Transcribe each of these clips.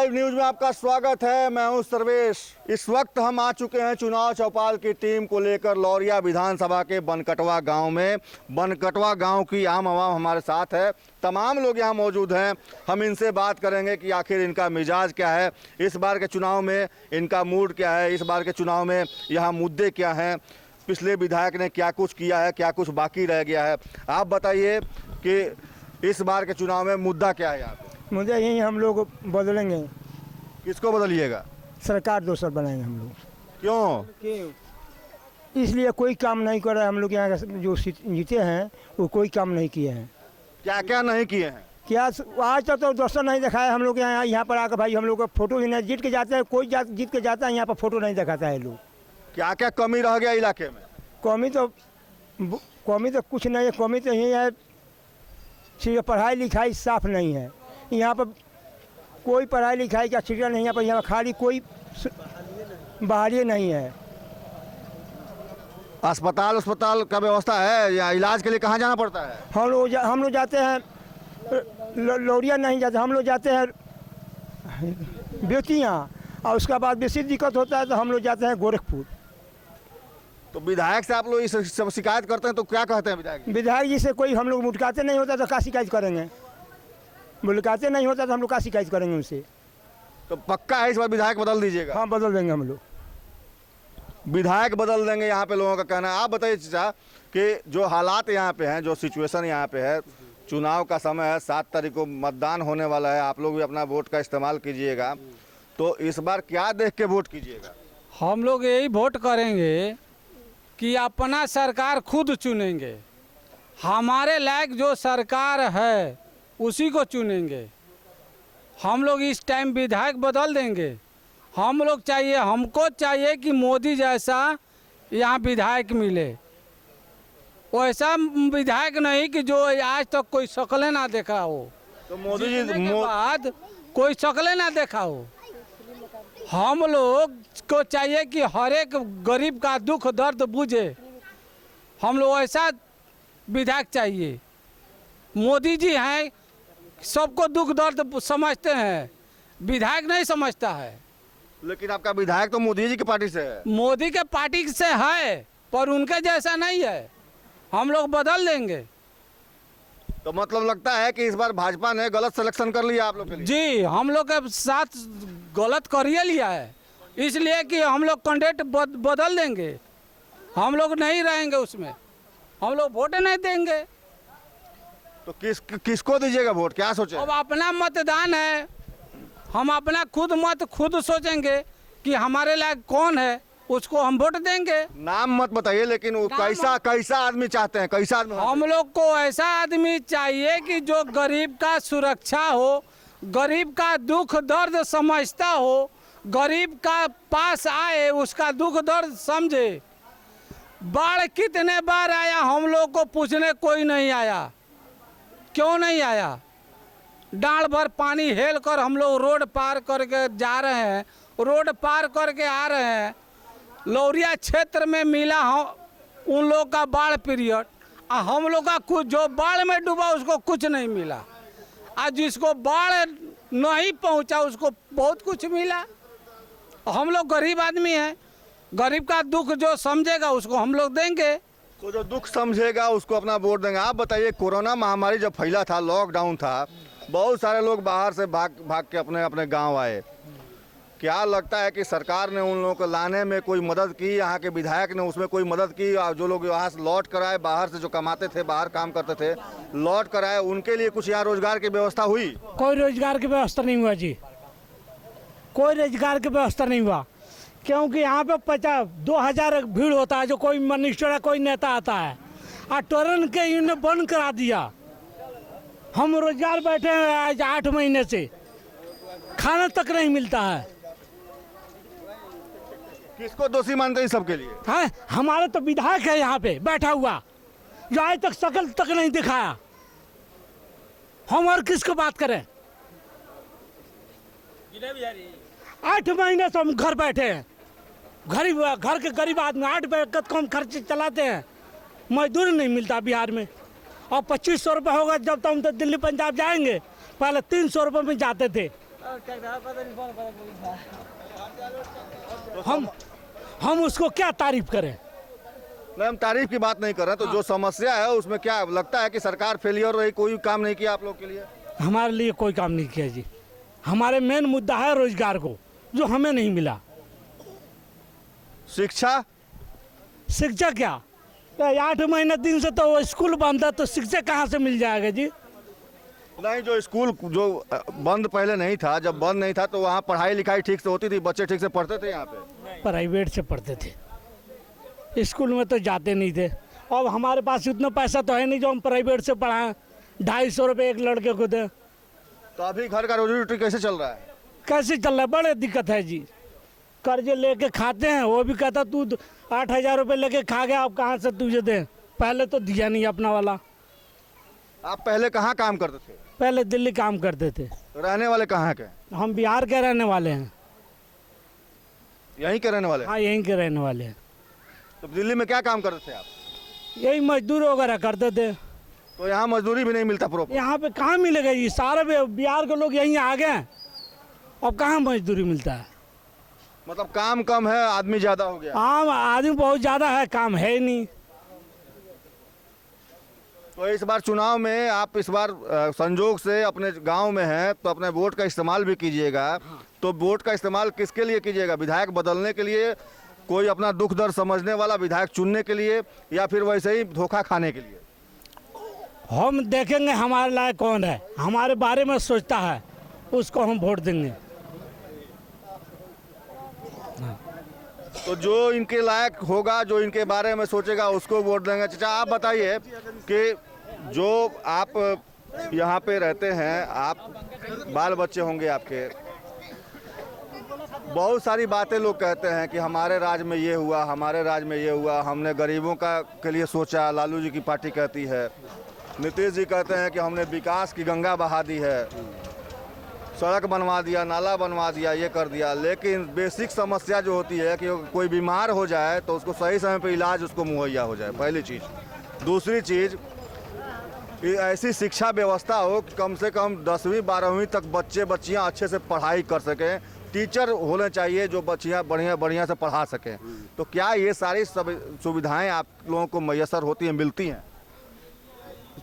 Live news में आपका स्वागत है। मैं हूं सर्वेश। इस वक्त हम आ चुके हैं चुनाव चौपाल की टीम को लेकर लौरिया विधानसभा के बनकटवा गांव में। बनकटवा गांव की आम आवाम हमारे साथ है, तमाम लोग यहां मौजूद हैं। हम इनसे बात करेंगे कि आखिर इनका मिजाज क्या है, इस बार के चुनाव में इनका मूड क्या है, इस बार के चुनाव में यहाँ मुद्दे क्या हैं, पिछले विधायक ने क्या कुछ किया है, क्या कुछ बाकी रह गया है। आप बताइए कि इस बार के चुनाव में मुद्दा क्या है यहाँ पे? मुझे यही हम लोग बदलेंगे। किसको बदलिएगा? सरकार दूसरा बनाएंगे हम लोग। क्यों? इसलिए कोई काम नहीं कर रहा है। हम लोग यहाँ जो जीते हैं वो कोई काम नहीं किए हैं। क्या क्या नहीं किए हैं? क्या आज तक तो दूसरा नहीं दिखाया हम लोग यहाँ पर आकर। भाई हम लोग का फोटो ही नहीं, जीत के जाते हैं, कोई जीत के जाता है यहाँ पर फोटो नहीं दिखाता है लोग। क्या क्या कमी रह गया इलाके में? कमी तो कुछ नहीं है। कमी तो यही है, सिर्फ पढ़ाई लिखाई साफ नहीं है। यहाँ पर कोई पढ़ाई लिखाई का छिटा नहीं है। यहाँ खाली कोई बहाली नहीं है। अस्पताल का व्यवस्था है या इलाज के लिए कहाँ जाना पड़ता है? हम लोग जाते हैं लौरिया नहीं जाते, हम लोग जाते हैं बेतिया, और उसके बाद बेसी दिक्कत होता है तो हम लोग जाते हैं गोरखपुर। तो विधायक से आप लोग इस सब शिकायत करते हैं तो क्या कहते हैं विधायक जी से? कोई हम लोग मुलाकातें नहीं होता तो क्या शिकायत करेंगे? मुलाकातें नहीं होता तो हम लोग क्या शिकायत करेंगे उनसे? तो पक्का है इस बार विधायक बदल दीजिएगा? हाँ, बदल देंगे हम लोग। विधायक बदल देंगे, यहाँ पे लोगों का कहना है। आप बताइए चाचा कि जो हालात यहाँ पे हैं, जो सिचुएशन यहाँ पे है, चुनाव का समय है, 7 तारीख को मतदान होने वाला है, आप लोग भी अपना वोट का इस्तेमाल कीजिएगा। तो इस बार क्या देख के वोट कीजिएगा? हम लोग यही वोट करेंगे कि अपना सरकार खुद चुनेंगे। हमारे लायक जो सरकार है उसी को चुनेंगे। हम लोग इस टाइम विधायक बदल देंगे। हमको चाहिए कि मोदी जैसा यहाँ विधायक मिले। वैसा विधायक नहीं कि जो आज तक कोई शक्लें ना देखा हो। तो मोदी जी बाद कोई शक्लें ना देखा हो। हम लोग को चाहिए कि हर एक गरीब का दुख दर्द बुझे। हम लोग ऐसा विधायक चाहिए। मोदी जी हैं, सबको दुख दर्द समझते हैं, विधायक नहीं समझता है। लेकिन आपका विधायक तो मोदी जी की पार्टी से है। मोदी के पार्टी से है पर उनके जैसा नहीं है। हम लोग बदल देंगे। तो मतलब लगता है कि इस बार भाजपा ने गलत सिलेक्शन कर लिया आप लोग के लिए? जी, हम लोग के साथ गलत करिए लिया है, इसलिए कि हम लोग कैंडिडेट बदल देंगे। हम लोग नहीं रहेंगे उसमें, हम लोग वोट नहीं देंगे। तो किसको दीजिएगा वोट, क्या सोचे? अब अपना मतदान है, हम अपना खुद सोचेंगे कि हमारे लायक कौन है, उसको हम वोट देंगे। नाम मत बताइए, लेकिन वो कैसा आदमी चाहते हैं? कैसा आदमी? हम लोग को ऐसा आदमी चाहिए कि जो गरीब का सुरक्षा हो, गरीब का दुख दर्द समझता हो, गरीब का पास आए, उसका दुख दर्द समझे। बाढ़ कितने बार आया, हम लोग को पूछने कोई नहीं आया। क्यों नहीं आया? डांड भर पानी हेल कर हम लोग रोड पार करके जा रहे हैं, रोड पार करके आ रहे हैं। लौरिया क्षेत्र में मिला उन लोग का बाढ़ पीरियड, हम लोग का कुछ जो बाढ़ में डूबा उसको कुछ नहीं मिला। आज जिसको बाढ़ नहीं पहुंचा उसको बहुत कुछ मिला। हम लोग गरीब आदमी हैं, गरीब का दुख जो समझेगा उसको हम लोग देंगे। तो जो दुख समझेगा उसको अपना वोट देंगे। आप बताइए, कोरोना महामारी जब फैला था, लॉकडाउन था, बहुत सारे लोग बाहर से भाग के अपने गांव आए। क्या लगता है कि सरकार ने उन लोगों को लाने में कोई मदद की? यहाँ के विधायक ने उसमें कोई मदद की? और जो लोग यहाँ से लौट कर आए, बाहर से जो कमाते थे, बाहर काम करते थे, लौट कर आए, उनके लिए कुछ यहाँ रोजगार की व्यवस्था हुई? कोई रोजगार की व्यवस्था नहीं हुआ जी, कोई रोजगार की व्यवस्था नहीं हुआ। क्योंकि यहाँ पे 2000 भीड़ होता है, जो कोई मिनिस्टर है, कोई नेता आता है, और ट्रेन के इन्हें बंद करा दिया। हम रोजगार बैठे हैं आज 8 महीने से, खाना तक नहीं मिलता है। किसको दोषी मानते हैं सबके लिए? हाँ, हमारा तो विधायक है यहाँ पे बैठा हुआ, जो आज तक शकल तक नहीं दिखाया। हम और किसको बात करें? 8 महीने से हम घर बैठे हैं, घर के गरीब आदमी 8 बजे कम खर्च चलाते हैं। मजदूर नहीं मिलता बिहार में, और 2500 रुपये होगा। जब तो हम तो दिल्ली पंजाब जाएंगे, पहले 300 रुपये में जाते थे। हम उसको क्या तारीफ करें। नहीं, हम तारीफ की बात नहीं कर रहे हैं, तो जो समस्या है उसमें क्या लगता है कि सरकार फेलियर रही, कोई काम नहीं किया आप लोग के लिए? हमारे लिए कोई काम नहीं किया जी। हमारे मेन मुद्दा है रोजगार को, जो हमें नहीं मिला। शिक्षा शिक्षा क्या, 8 महीने दिन से तो स्कूल बंद है, तो शिक्षा कहाँ से मिल जाएगा जी। नहीं, जो स्कूल जो बंद पहले नहीं था, जब बंद नहीं था तो वहाँ पढ़ाई लिखाई ठीक से होती थी, बच्चे ठीक से पढ़ते थे यहाँ पे? प्राइवेट से पढ़ते थे, स्कूल में तो जाते नहीं थे। अब हमारे पास उतना पैसा तो है नहीं जो हम प्राइवेट से पढ़ाएं, 250 रुपये एक लड़के को दें। तो अभी घर का रोजी रोटी कैसे चल रहा है? कैसे चल रहा है, बड़े दिक्कत है जी। कर्जे लेके खाते हैं, वो भी कहता तू 8,000 रुपये लेके खा गया, अब कहाँ से तुझे दे, पहले तो दिया नहीं अपना वाला। आप पहले कहाँ काम करते थे? पहले दिल्ली काम करते थे। रहने वाले कहाँ के? हम बिहार के रहने वाले हैं। यहीं के रहने वाले? हाँ, यहीं के रहने वाले हैं। तो दिल्ली में क्या काम करते थे आप? यही मजदूर वगैरह करते थे। तो यहाँ मजदूरी भी नहीं मिलता प्रॉपर? यहाँ पे कहाँ मिलेगा जी, सारे बिहार के लोग यहीं आ गए, अब कहाँ मजदूरी मिलता है। मतलब काम कम है, आदमी ज्यादा हो गया? हाँ, आदमी बहुत ज़्यादा है, काम है ही नहीं। तो इस बार चुनाव में आप इस बार संजोग से अपने गांव में हैं, तो अपने वोट का इस्तेमाल भी कीजिएगा। तो वोट का इस्तेमाल किसके लिए कीजिएगा? विधायक बदलने के लिए, कोई अपना दुख दर्द समझने वाला विधायक चुनने के लिए, या फिर वैसे ही धोखा खाने के लिए? हम देखेंगे हमारे लायक कौन है, हमारे बारे में सोचता है, उसको हम वोट देंगे। तो जो इनके लायक होगा, जो इनके बारे में सोचेगा, उसको वोट देंगे। चाचा आप बताइए कि जो आप यहाँ पे रहते हैं, आप बाल बच्चे होंगे आपके, बहुत सारी बातें लोग कहते हैं कि हमारे राज्य में ये हुआ, हमारे राज्य में ये हुआ, हमने गरीबों का के लिए सोचा। लालू जी की पार्टी कहती है, नीतीश जी कहते हैं कि हमने विकास की गंगा बहा दी है, सड़क बनवा दिया, नाला बनवा दिया, ये कर दिया। लेकिन बेसिक समस्या जो होती है कि कोई बीमार हो जाए तो उसको सही समय पे इलाज उसको मुहैया हो जाए, पहली चीज़। दूसरी चीज़, ऐसी शिक्षा व्यवस्था हो कि कम से कम 10वीं 12वीं तक बच्चे बच्चियां अच्छे से पढ़ाई कर सकें। टीचर होने चाहिए जो बच्चियां बढ़िया से पढ़ा सकें। तो क्या ये सारी सुविधाएं आप लोगों को मैसर होती हैं, मिलती हैं?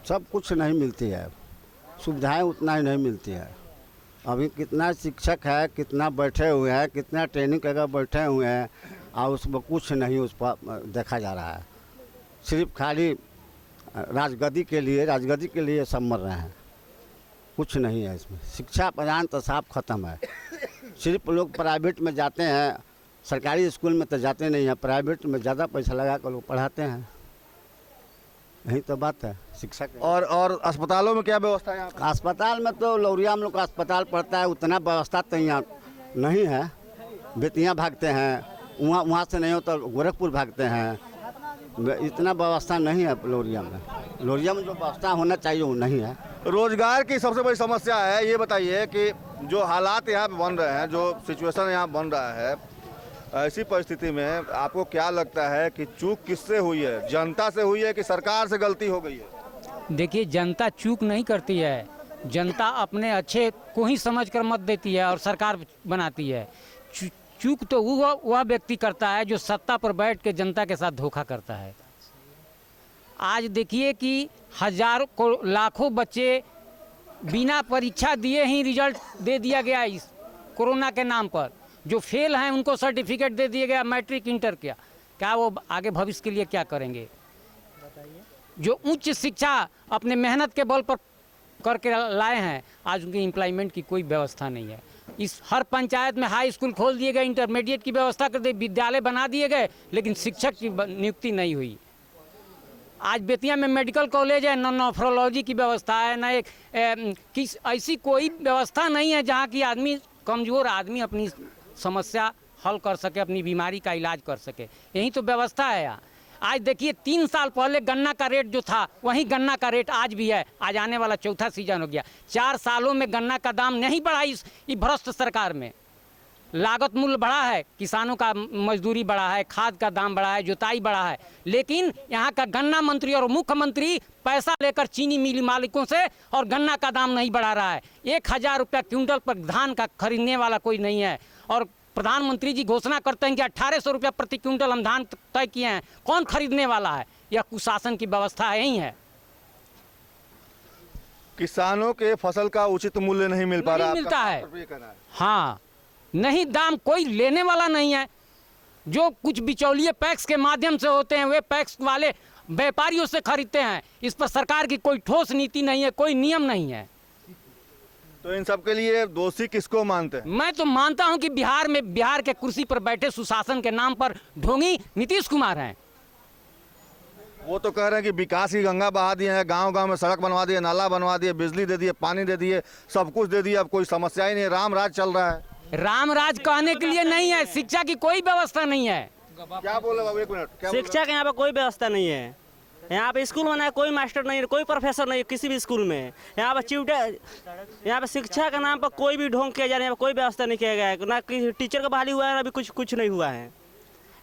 सब कुछ नहीं मिलती है, सुविधाएं उतना ही नहीं मिलती है। अभी कितना शिक्षक है, कितना बैठे हुए हैं, कितना ट्रेनिंग करके बैठे हुए हैं, और उसमें कुछ नहीं उस पर देखा जा रहा है। सिर्फ खाली राजगद्दी के लिए सब मर रहे हैं, कुछ नहीं है इसमें। शिक्षा प्रदान तो साफ खत्म है। सिर्फ लोग प्राइवेट में जाते हैं, सरकारी स्कूल में तो जाते नहीं हैं, प्राइवेट में ज़्यादा पैसा लगा कर लोग पढ़ाते हैं। यही तो बात है शिक्षा की। और अस्पतालों में क्या व्यवस्था है? अस्पताल में तो लौरिया में लोग का अस्पताल पड़ता है, उतना व्यवस्था तो यहाँ नहीं है। बेतिया भागते हैं, वहाँ से नहीं हो तो गोरखपुर भागते हैं, इतना व्यवस्था नहीं है लौरिया में। लौरिया में जो व्यवस्था होना चाहिए वो नहीं है। रोजगार की सबसे बड़ी समस्या है। ये बताइए कि जो हालात यहाँ पे बन रहे हैं, जो सिचुएशन यहाँ बन रहा है, ऐसी परिस्थिति में आपको क्या लगता है कि चूक किससे हुई है? जनता से हुई है कि सरकार से गलती हो गई है? देखिए, जनता चूक नहीं करती है, जनता अपने अच्छे को ही समझ कर मत देती है और सरकार बनाती है। चूक तो वह व्यक्ति करता है जो सत्ता पर बैठ के जनता के साथ धोखा करता है। आज देखिए कि हजारों लाखों बच्चे बिना परीक्षा दिए ही रिजल्ट दे दिया गया इस कोरोना के नाम पर। जो फेल हैं उनको सर्टिफिकेट दे दिया गया, मैट्रिक इंटर किया। क्या वो आगे भविष्य के लिए क्या करेंगे? जो उच्च शिक्षा अपने मेहनत के बल पर करके लाए हैं, आज उनकी एम्प्लॉयमेंट की कोई व्यवस्था नहीं है। इस हर पंचायत में हाई स्कूल खोल दिए गए, इंटरमीडिएट की व्यवस्था कर दी, विद्यालय बना दिए गए, लेकिन शिक्षक की नियुक्ति नहीं हुई। आज बेतिया में मेडिकल कॉलेज है, न नेफ्रोलॉजी की व्यवस्था है, न एक ऐसी कोई व्यवस्था नहीं है जहाँ की आदमी, कमज़ोर आदमी अपनी समस्या हल कर सके, अपनी बीमारी का इलाज कर सके। यही तो व्यवस्था है यहाँ। आज देखिए 3 साल पहले गन्ना का रेट जो था वही गन्ना का रेट आज भी है। आज आने वाला चौथा सीजन हो गया, 4 सालों में गन्ना का दाम नहीं बढ़ा इस भ्रष्ट सरकार में। लागत मूल्य बढ़ा है, किसानों का मजदूरी बढ़ा है, खाद का दाम बढ़ा है, जुताई बढ़ा है, लेकिन यहाँ का गन्ना मंत्री और मुख्यमंत्री पैसा लेकर चीनी मिल मालिकों से और गन्ना का दाम नहीं बढ़ा रहा है। 1000 रुपया क्विंटल पर धान का खरीदने वाला कोई नहीं है। और प्रधानमंत्री जी घोषणा करते हैं कि 1800 रुपया प्रति क्विंटल हम धान तय किए हैं। कौन खरीदने वाला है? यह कुशासन की व्यवस्था यही है। किसानों के फसल का उचित मूल्य नहीं मिल पा नहीं रहा, मिलता आपका है। ये कहना है। हाँ, नहीं, दाम कोई लेने वाला नहीं है। जो कुछ बिचौलिए पैक्स के माध्यम से होते हैं वे पैक्स वाले व्यापारियों से खरीदते हैं। इस पर सरकार की कोई ठोस नीति नहीं है, कोई नियम नहीं है। तो इन सब के लिए दोषी किसको मानते हैं? मैं तो मानता हूं कि बिहार के कुर्सी पर बैठे सुशासन के नाम पर ढोंगी नीतीश कुमार हैं। वो तो कह रहे हैं कि विकास की गंगा बहा दिए हैं, गांव गांव में सड़क बनवा दिए, नाला बनवा दिए, बिजली दे दिए, पानी दे दिए, सब कुछ दे दिया, अब कोई समस्या ही नहीं, राम राज चल रहा है। राम राज कहने के लिए नहीं है, शिक्षा की कोई व्यवस्था नहीं है। क्या बोले बाबू, एक मिनट, क्या बोल रहे शिक्षा के यहाँ पे कोई व्यवस्था नहीं है। यहाँ पे स्कूल बना है, कोई मास्टर नहीं है, कोई प्रोफेसर नहीं है किसी भी स्कूल में। यहाँ पे यहाँ पे शिक्षा के नाम पर कोई भी ढोंग किया जा रहा है, कोई व्यवस्था नहीं किया गया है। ना कि टीचर का बहाली हुआ है, अभी कुछ नहीं हुआ है।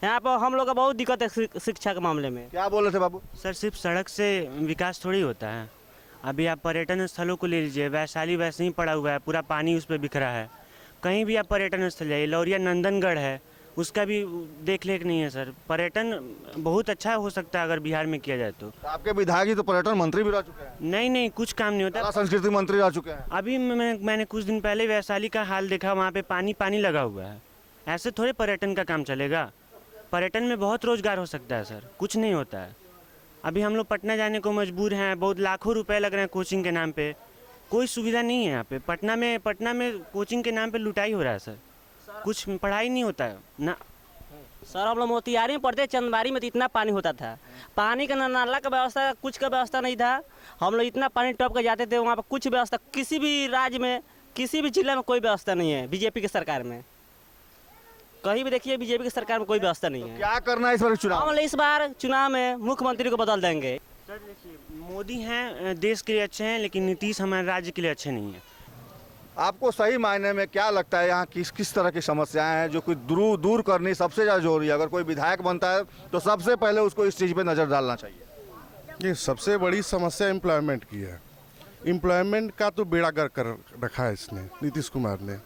यहाँ पर हम लोग का बहुत दिक्कत है शिक्षा के मामले में। क्या बोल रहे थे बाबू? सर, सिर्फ सड़क से विकास थोड़ी होता है। अभी आप पर्यटन स्थलों को ले लीजिए, वैशाली वैसे ही पड़ा हुआ है, पूरा पानी उस पर बिखरा है। कहीं भी आप पर्यटन स्थल जाइए, लौरिया नंदनगढ़ है, उसका भी देख रेख नहीं है सर। पर्यटन बहुत अच्छा हो सकता है अगर बिहार में किया जाए तो। आपके विधायक जी तो पर्यटन मंत्री भी रह चुके हैं, नहीं, कुछ काम नहीं होता। कला संस्कृति मंत्री रह चुके हैं। अभी मैंने कुछ दिन पहले वैशाली का हाल देखा, वहाँ पे पानी लगा हुआ है। ऐसे थोड़े पर्यटन का काम चलेगा। पर्यटन में बहुत रोजगार हो सकता है सर, कुछ नहीं होता है। अभी हम लोग पटना जाने को मजबूर हैं, बहुत लाखों रुपए लग रहे हैं कोचिंग के नाम पे, कोई सुविधा नहीं है यहाँ पे। पटना में कोचिंग के नाम पे लुटाई हो रहा है सर, कुछ पढ़ाई नहीं होता है ना। सर, हम लोग मोतिहारी में पढ़ते, चंदबारी में तो इतना पानी होता था, पानी का नाला का व्यवस्था, कुछ का व्यवस्था नहीं था। हम लोग इतना पानी टॉप कर जाते थे, वहाँ पर कुछ व्यवस्था किसी भी राज्य में, किसी भी जिले में कोई व्यवस्था नहीं है। बीजेपी की सरकार में कहीं भी देखिए, बीजेपी की सरकार में कोई व्यवस्था नहीं है। क्या करना है इस बार चुनाव? हम इस बार चुनाव में मुख्यमंत्री को बदल देंगे। सर देखिए, मोदी हैं देश के लिए अच्छे हैं, लेकिन नीतीश हमारे राज्य के लिए अच्छे नहीं हैं। आपको सही मायने में क्या लगता है यहाँ किस तरह की समस्याएं हैं जो कि दूर करनी सबसे ज़्यादा जरूरी है? अगर कोई विधायक बनता है तो सबसे पहले उसको इस चीज़ पे नज़र डालना चाहिए। ये सबसे बड़ी समस्या एम्प्लॉयमेंट की है। एम्प्लॉयमेंट का तो बेड़ा गर्क कर रखा है इसने, नीतीश कुमार ने।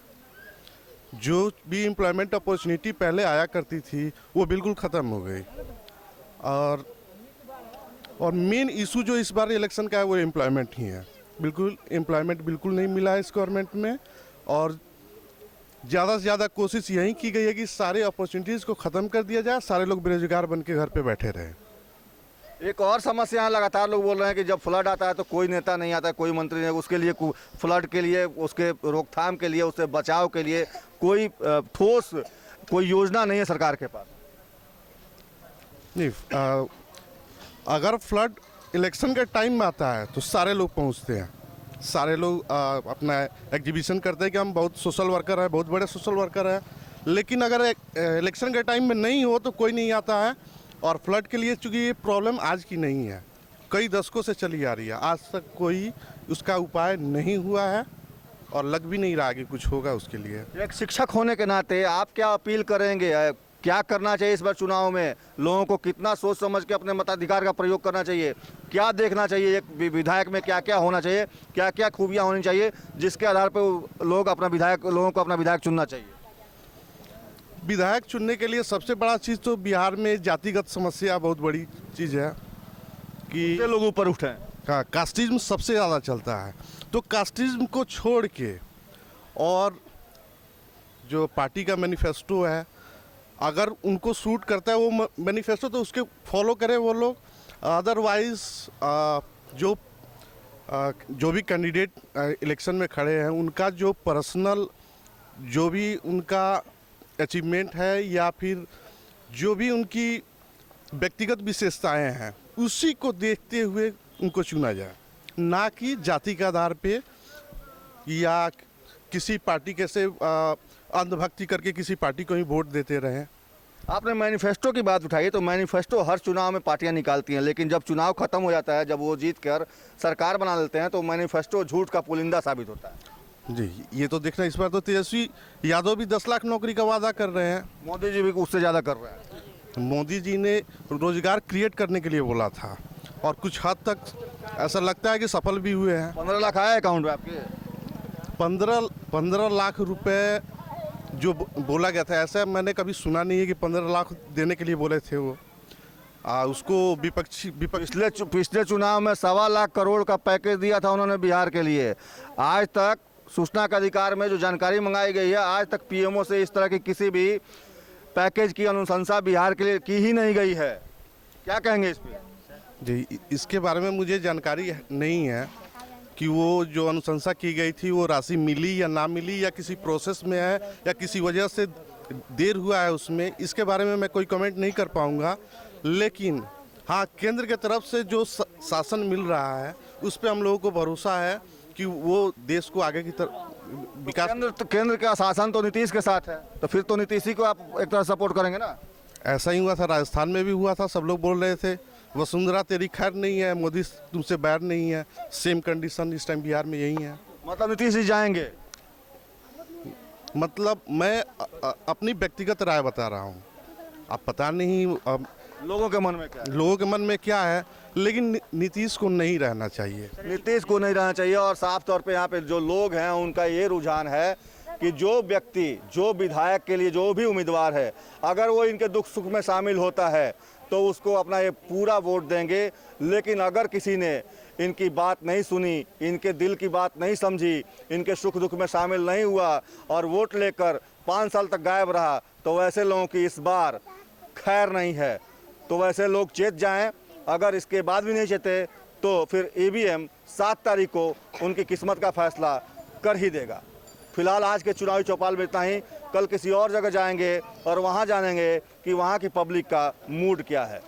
जो भी एम्प्लॉयमेंट अपॉर्चुनिटी पहले आया करती थी वो बिल्कुल ख़त्म हो गई। और मेन इशू जो इस बार इलेक्शन का है वो एम्प्लॉयमेंट ही है। बिल्कुल एम्प्लॉयमेंट बिल्कुल नहीं मिला है इस गवर्नमेंट में, और ज़्यादा से ज़्यादा कोशिश यही की गई है कि सारे अपॉर्चुनिटीज़ को ख़त्म कर दिया जाए, सारे लोग बेरोजगार बन के घर पे बैठे रहें। एक और समस्या है, लगातार लोग बोल रहे हैं कि जब फ्लड आता है तो कोई नेता नहीं आता, कोई मंत्री नहीं, उसके लिए फ्लड के लिए, उसके रोकथाम के लिए, उससे बचाव के लिए कोई ठोस कोई योजना नहीं है सरकार के पास। नहीं, अगर फ्लड इलेक्शन के टाइम में आता है तो सारे लोग पहुंचते हैं, सारे लोग अपना एग्जीबिशन करते हैं कि हम बहुत सोशल वर्कर हैं, बहुत बड़े सोशल वर्कर हैं। लेकिन अगर इलेक्शन के टाइम में नहीं हो तो कोई नहीं आता है। और फ्लड के लिए चूँकि ये प्रॉब्लम आज की नहीं है, कई दशकों से चली आ रही है, आज तक कोई उसका उपाय नहीं हुआ है और लग भी नहीं रहा कि कुछ होगा उसके लिए। एक शिक्षक होने के नाते आप क्या अपील करेंगे? क्या करना चाहिए इस बार चुनाव में? लोगों को कितना सोच समझ के अपने मताधिकार का प्रयोग करना चाहिए? क्या देखना चाहिए? एक विधायक में क्या क्या होना चाहिए, क्या क्या खूबियाँ होनी चाहिए जिसके आधार पर लोगों को अपना विधायक चुनना चाहिए? विधायक चुनने के लिए सबसे बड़ा चीज़ तो बिहार में जातिगत समस्या बहुत बड़ी चीज़ है कि लोग ऊपर उठे। हाँ, कास्टिज्म सबसे ज़्यादा चलता है। तो कास्टिज्म को छोड़ के और जो पार्टी का मैनिफेस्टो है, अगर उनको सूट करता है वो मैनिफेस्टो तो उसके फॉलो करें वो लोग। अदरवाइज जो भी कैंडिडेट इलेक्शन में खड़े हैं उनका जो पर्सनल जो भी उनका अचीवमेंट है या फिर जो भी उनकी व्यक्तिगत विशेषताएं हैं उसी को देखते हुए उनको चुना जाए, ना कि जाति के आधार पे या किसी पार्टी के से अंधभक्ति करके किसी पार्टी को ही वोट देते रहें। आपने मैनिफेस्टो की बात उठाई, तो मैनिफेस्टो हर चुनाव में पार्टियां निकालती हैं, लेकिन जब चुनाव खत्म हो जाता है, जब वो जीत कर सरकार बना लेते हैं तो मैनिफेस्टो झूठ का पुलिंदा साबित होता है। जी, ये तो देखना, इस बार तो तेजस्वी यादव भी 10 लाख नौकरी का वादा कर रहे हैं। मोदी जी भी उससे ज़्यादा कर रहे हैं। मोदी जी ने रोजगार क्रिएट करने के लिए बोला था और कुछ हद तक ऐसा लगता है कि सफल भी हुए हैं। 15 लाख आया अकाउंट में आपके? 15 लाख रुपए जो बोला गया था, ऐसा मैंने कभी सुना नहीं है कि 15 लाख देने के लिए बोले थे वो। उसको विपक्ष पिछले चुनाव में 1.25 लाख करोड़ का पैकेज दिया था उन्होंने बिहार के लिए। आज तक सूचना का अधिकार में जो जानकारी मंगाई गई है, आज तक पीएमओ से इस तरह की किसी भी पैकेज की अनुशंसा बिहार के लिए की ही नहीं गई है। क्या कहेंगे इस पर? जी, इसके बारे में मुझे जानकारी नहीं है कि वो जो अनुशंसा की गई थी वो राशि मिली या ना मिली, या किसी प्रोसेस में है या किसी वजह से देर हुआ है उसमें। इसके बारे में मैं कोई कमेंट नहीं कर पाऊँगा। लेकिन हाँ, केंद्र के तरफ से जो शासन मिल रहा है उस पर हम लोगों को भरोसा है कि वो देश को आगे की तरफ विकास। केंद्र का शासन तो नीतीश के साथ है, तो फिर तो नीतीश ही को आप एक तरह सपोर्ट करेंगे ना? ऐसा ही हुआ था, राजस्थान में भी हुआ था। सब लोग बोल रहे थे वसुंधरा तेरी खैर नहीं है, मोदी तुमसे बैर नहीं है। सेम कंडीशन इस टाइम बिहार में यही है। मतलब नीतीश जी जाएंगे? मतलब मैं अपनी व्यक्तिगत राय बता रहा हूँ। अब पता नहीं अब लोगों के मन में क्या है? लोगों के मन में क्या है, लेकिन नीतीश को नहीं रहना चाहिए। नीतीश को नहीं रहना चाहिए। और साफ तौर पे यहाँ पे जो लोग हैं उनका ये रुझान है कि जो व्यक्ति, जो विधायक के लिए जो भी उम्मीदवार है, अगर वो इनके दुख सुख में शामिल होता है तो उसको अपना ये पूरा वोट देंगे। लेकिन अगर किसी ने इनकी बात नहीं सुनी, इनके दिल की बात नहीं समझी, इनके सुख दुख में शामिल नहीं हुआ और वोट लेकर 5 साल तक गायब रहा, तो वैसे लोगों की इस बार खैर नहीं है। तो वैसे लोग चेत जाएं। अगर इसके बाद भी नहीं चेते तो फिर ईवीएम 7 तारीख को उनकी किस्मत का फैसला कर ही देगा। फिलहाल आज के चुनावी चौपाल में इतना ही। कल किसी और जगह जाएंगे और वहां जानेंगे कि वहां की पब्लिक का मूड क्या है।